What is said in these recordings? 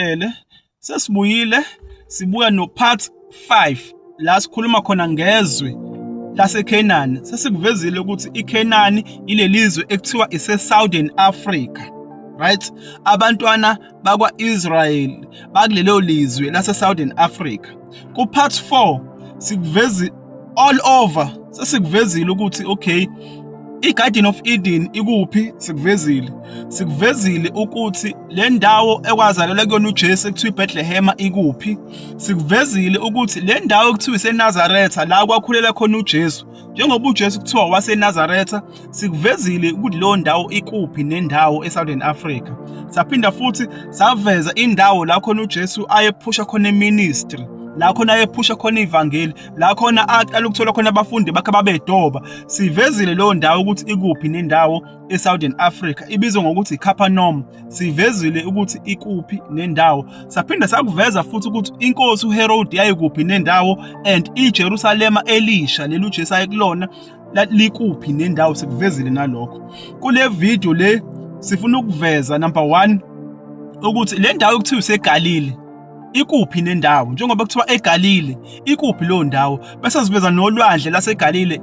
nibingelele. Sesibuyile sibuya no part 5 la sikhuluma khona ngezwe laseKenani. Sesikuvezile ukuthi iKenani ilelizwe ekuthiwa ise-Southern Africa, right? Abantwana bakwa-Israel bakulelo lizwe lase-Southern Africa. Ku part 4 sikuvezi all over. Sesikuvezile ukuthi okay, iGarden of Eden ikuphi? Sikuvezile ukuthi le ndawo ekwazalelwa kuyona uJesu ekuthiwa iBethlehem ikuphi. Sikuvezile ukuthi le ndawo ekuthiwa iseNazaretha la kwakhulela khona uJesu, njengoba uJesu kuthiwa waseNazaretha. Sikuvezile ukuthi leyo ndawo ikuphi nendawo eSouthern Africa. Saphinda futhi saveza indawo la khona uJesu ayephusha khona eministry, la khona ayephusha khona ivangeli, la khona aqala ukuthola khona abafundi bakhe babedoba. Sivezile leyo ndawo ukuthi ikuphi nendawo eSouthern Africa, ibizwa ngokuthi iCapernaum. Sivezile ukuthi ikuphi nendawo. Saphinda sakuveza futhi ukuthi inkosi uHerod yayikuphi nendawo, and iJerusalema elisha leli uJesu ayekulona likuphi nendawo. Sikuvezile nalokho kule video le. Sifuna ukuveza number 1 ukuthi le ndawo ekuthiwa iseGalile ikuphi nendawo, njengoba kuthiwa eGalile ikuphi leyo ndawo. Bese siveza nolwandle laseGalile,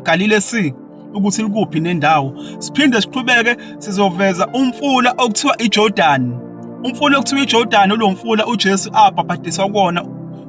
Galile Sea, ukuthi likuphi nendawo. Siphinde siqhubeke sizoveza umfula okuthiwa iJordan. Umfula okuthiwa iJordan lo mfula uJesu abhabhadiswa kuwona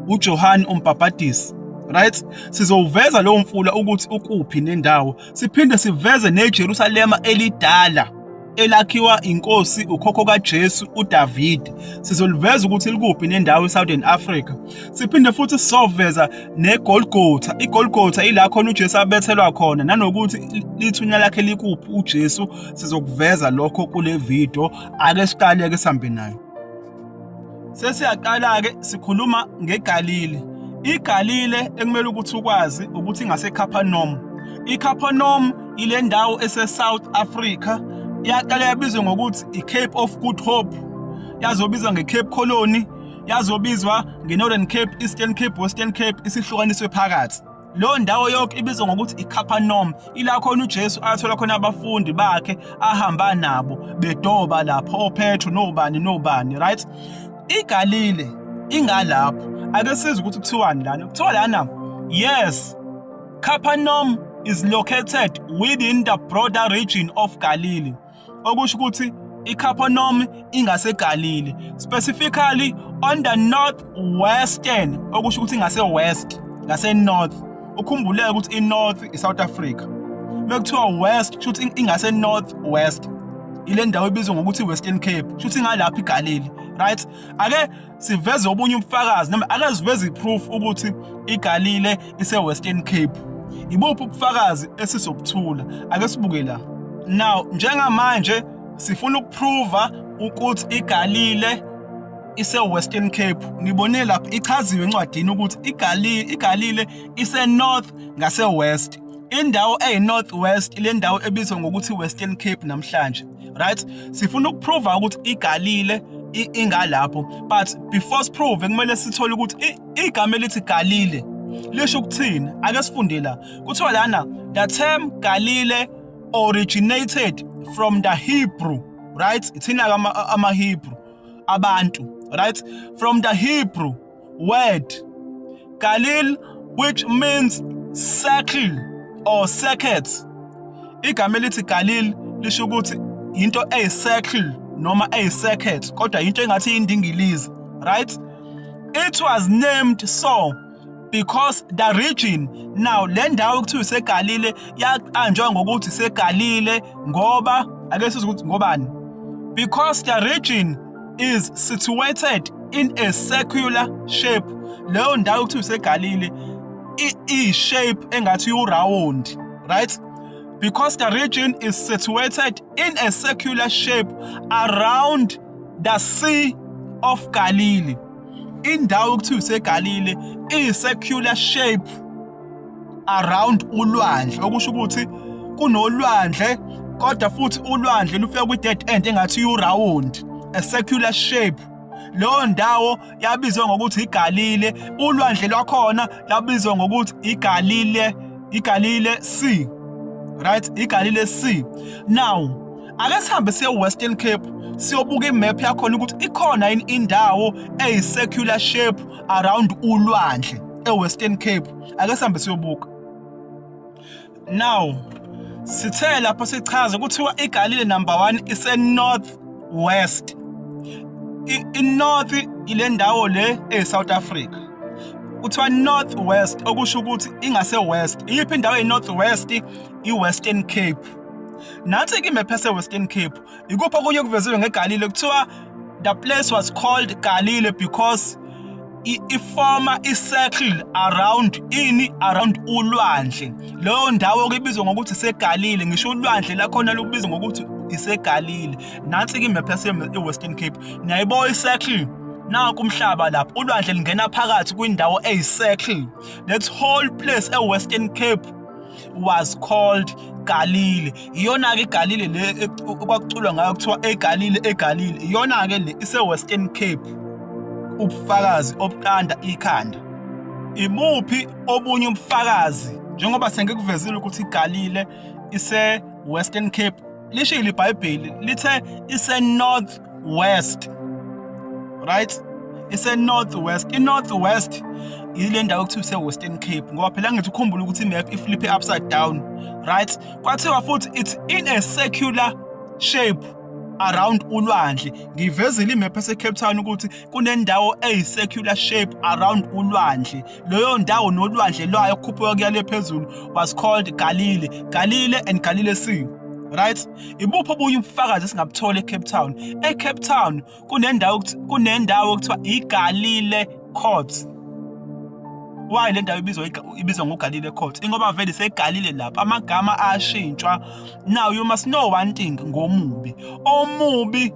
uJohane umbhabhadisi, right? Sizoveza lo mfula ukuthi ukuphi nendawo. Siphinde siveze neJerusalema elidala elakhiwa inkosi ukhokho kaJesu uDavid. Sizoliveza ukuthi likuphi nendawo eSouthern Africa. Siphinde futhi sizoveza neGolgotha. iGolgotha ila khona uJesu abethelwa khona, nanokuthi lithunya lakhe likuphi uJesu. Sizokuveza lokho kule video. Ake siqale ke sihambe nayo. Sesiyaqala ke sikhuluma ngeGalile. iGalile ekumele ukuthi ukwazi ukuthi ingaseCapernaum. iCapernaum ile ndawo ese-South Africa. Yaqala yabizwa ngokuthi iCape of Good Hope, yazobizwa ngeCape Colony, yazobizwa ngeNorthern Cape, Eastern Cape, Western Cape, isihlukaniswe phakathi. Lo ndawo yonke ibizwa ngokuthi iCapernaum. Ila khona uJesu athola khona abafundi bakhe ahamba nabo bedoba lapho, oPetro nobani, right? iGalile ingalapho. Ake sizwe ukuthi kuthiwani lana. Kuthiwa lana, yes, Capernaum is located within the broader region of Galilee. Okusho ukuthi iCapernaum ingaseGalile, specifically on the northwestern, okusho ukuthi ingase-west, ngase-north. Ukhumbuleke ukuthi i-north iSouth Africa. Mekuthiwa west kusho ukuthi ingase-northwest, ile ndawo ibizwa ngokuthi Western Cape, kusho ukuthi ingalapha iGalile, right? Ake siveze obunye ubufakazi, noma ake siveze iproof ukuthi iGalile ise-Western Cape. Ibuphi ubufakazi esizobuthula? Ake sibuke la. Now njengamanje sifuna ukuprova ukuthi iGalile ise-Western Cape. Nibone lapha ichaziwe encwadini ukuthi iGalile ise-north ngase-west. Indawo eyi-northwest ile ndawo ebizwa ngokuthi Western Cape namhlanje, right? Sifuna ukuprova ukuthi iGalile ingalapho, but before siprove kumele sithole ukuthi igama elithi Galile lisho ukuthini. Ake sifunde la. Kuthiwa lana, the term Galilee originated from the Hebrew, right? Ithina ama-Hebrew abantu, right? From the Hebrew word Galil, which means circle or circuit. Igama elithi Galil lisho ukuthi into eyi-circle noma eyi-circuit, kodwa into engathi indingilizi, right? It was named so because the region, now le ndawo kuthiwa iseGalile yaqanjwa ngokuthi iseGalile ngoba, ake sizwe ukuthi ngobani, because the region is situated in a circular shape. Leyo ndawo kuthiwa iseGalile i-shape engathi u-round, right? Because the region is situated in a circular shape around the Sea of Galilee. Indawo kuthiwa iseGalile i-circular shape around ulwandle, okusho ukuthi kunolwandle kodwa futhi ulwandle lufika kwi-dead end engathi u-round, a circular shape. Leyo ndawo yabizwa ngokuthi iGalile. Ulwandle lwakhona labizwa ngokuthi iGalile Sea, right? iGalile Sea. Now ake sihambe siye Western Cape siyobuka imap yakhona ukuthi ikhona yini indawo eyi-circular shape around ulwandle e-Western Cape. Ake sihambe siyobuka. Now sithe lapho sichaza kuthiwa iGalile number 1 ise-north west. I-north ile ndawo le e-South Africa. Kuthiwa north west okusho ukuthi ingase west. Iyiphi indawo e-north west? I-Western Cape. Nansi ke imap yase-Western Cape. Ikuphi okunye kuveziwe ngeGalile? Kuthiwa the place was called Galile because ifoma i-circle around ulwandle. Leyo ndawo kubizwa ngokuthi iseGalile. Ngisho ulwandle lakhona lubizwa ngokuthi iseGalile. Nansi ke imap yase-Western Cape. Niyayibona i-circle? Nanku umhlaba lapha. Ulwandle lingena phakathi kwindawo eyi-circle. That whole place e-Western Cape was called Galile. Iyona-ke iGalile le okwakuculwa ngayo kuthiwa eGalile. Iyona-ke le ise-Western Cape. Ubufakazi obuqanda ikhanda. Imuphi obunye ubufakazi njengoba sengikuvezile ukuthi iGalile ise-Western Cape? Lishilo iBhayibheli lithe ise-north west. Right? Ise-north west. I-north west ile ndawo kuthiwa ise-Western Cape ngoba phela ngithi ukhumbula ukuthi imap iflip upside down. Right? Kwathiwa futhi it's in a circular shape around ulwandle. Ngivezile imap yase-Cape Town ukuthi kunendawo eyi-circular shape around ulwandle. Leyo ndawo nolwandle lwayo kukhuphuka kuyale phezulu was called Galile. Galile and Galile Sea. Right? Ibuphi obunye ubufakazi esingabuthola eCape Town? ECape Town kunendawo kuthiwa iGalile Court. Why le ndawo ibizwa ngoGalile Court? Ingoba vele seGalile lapha amagama ashintshwa. Now you must know one thing ngomubi. Omubi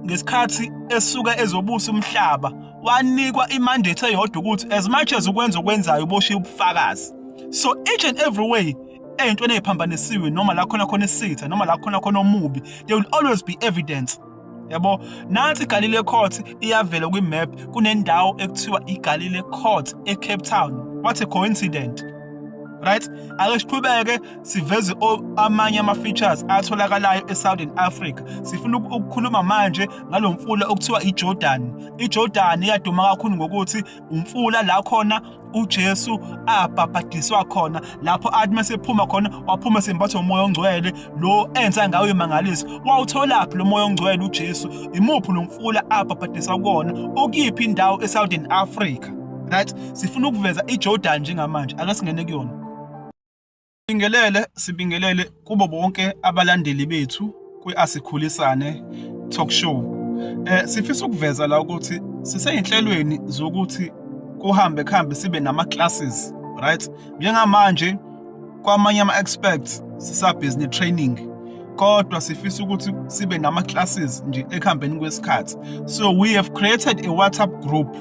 ngesikhathi esuka ezobusa umhlaba wanikwa imandate eyodwa ukuthi as much as ukwenza okwenzayo uboshiya ubufakazi. So each and every way ey'ntweni ey'phambanisiwe noma la khona isitha noma la khona omubi, there will always be evidence. Yabo, nansi iGalile Court iyavela kwimap kunendawo ekuthiwa iGalile Court eCape Town. What a coincidence. Right? Ake siqhubeke siveze amanye ama-features atholakalayo eSouthern Africa. Sifuna ukukhuluma manje ngalo mfula okuthiwa iJordan. iJordan iyaduma kakhulu ngokuthi umfula la khona uJesu abhabhadiswa khona, lapho athi mesephuma khona waphuma sembathwa umoya ongcwele lo enza ngayo imangaliso. Wawutholaphi lo moya ongcwele uJesu? Imuphi lo mfula abhabhadiswa kuwona? Okuyiphi indawo eSouthern Africa? Right? Sifuna ukuveza iJordan njengamanje. Ake singene kuyona. Sibingelele kubo bonke abalandeli bethu kwi-Asikhulisane talk show. Sifisa ukuveza la ukuthi siseyinhlelweni zokuthi kuhambe sibe nama-classes, right? Njengamanje kwamanye ama-experts sisa-business training, kodwa sifisa ukuthi sibe nama-classes nje ekuhambeni kwesikhathi. So we have created a WhatsApp group.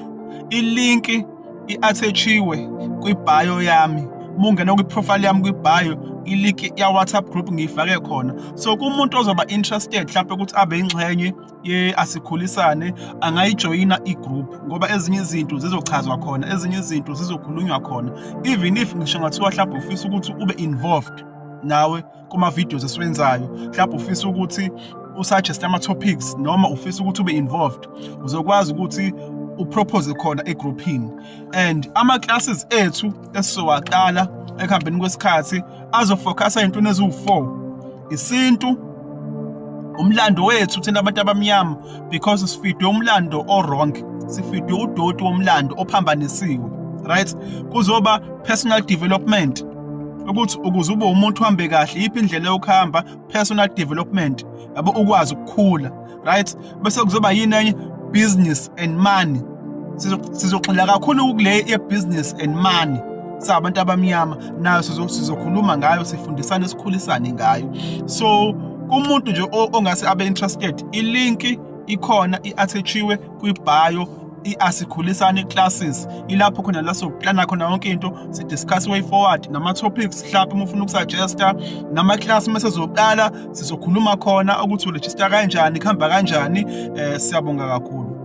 Ilinki i-attach-iwe kwi-bio yami. Mungena kwi-profile yami kwi-bio, ilink ya WhatsApp group ngiyifake khona. So kumuntu ozoba interested mhlawumbe ukuthi abe ingxenye ye-Asikhulisane angayijoyina i-group ngoba ezinye izinto zizochazwa khona, ezinye izinto zizokhulunywa khona. Even if ngisho ngathiwa mhlawumbe ufisa ukuthi ube involved nawe kuma-videos esiwenzayo, mhlawumbe ufisa ukuthi usuggest ama-topics noma ufisa ukuthi ube involved, uzokwazi ukuthi upropose khona egroupini. And ama-classes ethu esizowaqala ekuhambeni kwesikhathi azofocus ey'ntweni eziwu-4. Isintu, umlando wethu thina abantu abamnyama, because sifidwe umlando o-wrong, sifidwe udoti womlando ophambanisiwe. Right? Kuzoba personal development, ukuthi ukuze ube umuntu uhambe kahle yiphi indlela yokuhamba, personal development, yabo ukwazi ukukhula. Right? Bese kuzoba yini enye, business and money. Sizogxila kakhulu kule ye-business and money sabantu abamnyama, nayo sizokhuluma ngayo, sifundisane, sikhulisane ngayo. So kumuntu nje ongase abe interested, ilinki ikhona, i-attach-iwe kwi-bio, i-Asikhulisane classes. Ilapho khona la soplana khona yonke into, si-discuss way forward nama-topics, mhlawumbe uma ufuna ukusuggesta nama-class mase zoqala sizokhuluma khona ukuthi uregister kanjani, kuhamba kanjani. Siyabonga kakhulu.